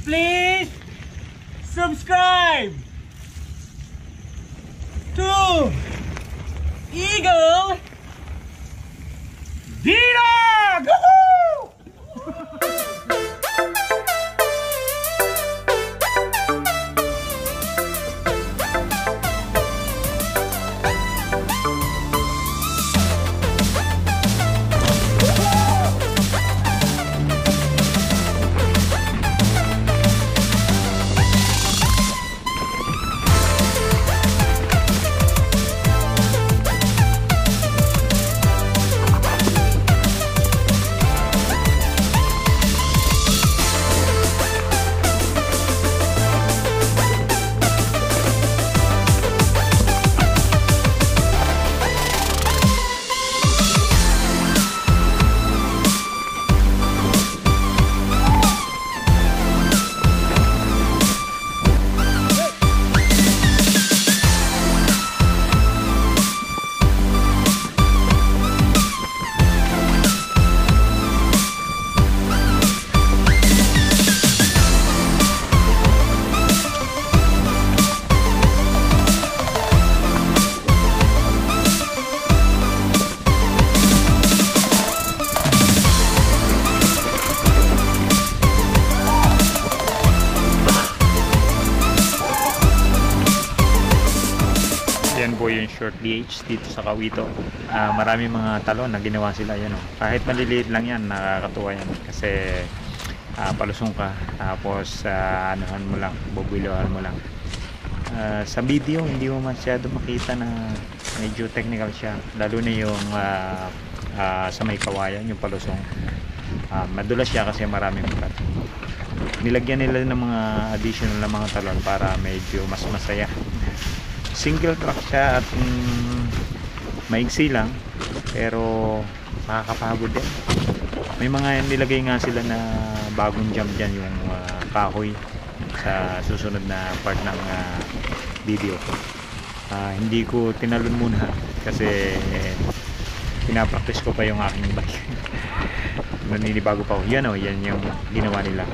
Please subscribe to Eagle Vlog! Woohoo! Yan po yung short DH dito sa Kawito. Marami mga talon na ginawa sila yan, oh. Kahit maliliit lang yan, nakakatuwa yan kasi palusong ka tapos anuhan mo lang, bubiluhan mo lang. Sa video hindi mo masyado makita na medyo technical siya, lalo na yung sa may kawayan, yung palusong. Madulas siya kasi maraming ugat. Nilagyan nila ng mga additional na mga talon para medyo mas masaya. Single track siya at maigsi lang pero makakapagod din. May mga nilagay nga sila na bagong jump dyan, yung kahoy sa susunod na part ng video. Hindi ko tinalon muna kasi pinapractice ko pa yung aking bike. Naninibago pa ako. Yan, oh, yan yung ginawa nila.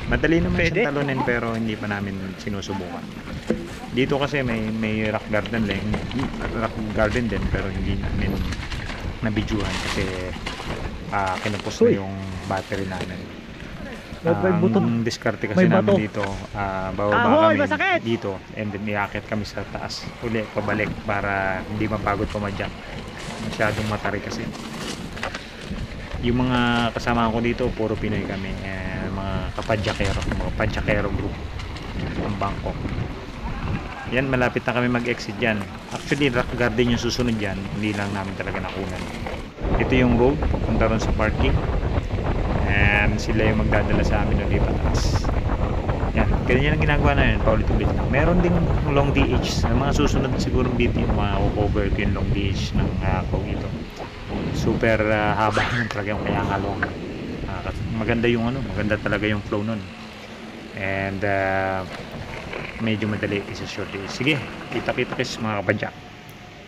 Madali naman siyang talunin pero hindi pa namin sinusubukan. Dito kasi may rock garden din pero hindi namin nabidyuhan kasi kinupos na yung battery namin. Ang diskarte kasi namin dito, bababa kami dito and then iakit kami sa taas uli pabalik para hindi mapagod pumadyak. Masyadong matari kasi. Yung mga kasama ko dito puro Pinoy kami, mga kapadyakero group ang Bangkok. Yan, malapit na kami mag-exit dyan. Actually, rock garden yung susunod dyan. Hindi lang namin talaga nakunan. Ito yung road, papunta ron sa parking. And sila yung magdadala sa amin ulit pataas. Yan, ganyan ang ginagawa na yun. Paulit-ulit lang. Meron din long DH. Ang mga susunod siguro dito yung mga cover ko yung long DH ng Kawito. Super haba yung talaga yung kaya nga long. Maganda yung maganda talaga yung flow nun. And medyo madali isa short day. Sige, kita-kita mga kapadyak.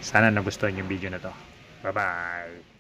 Sana nagustuhan yung video na to. Bye bye.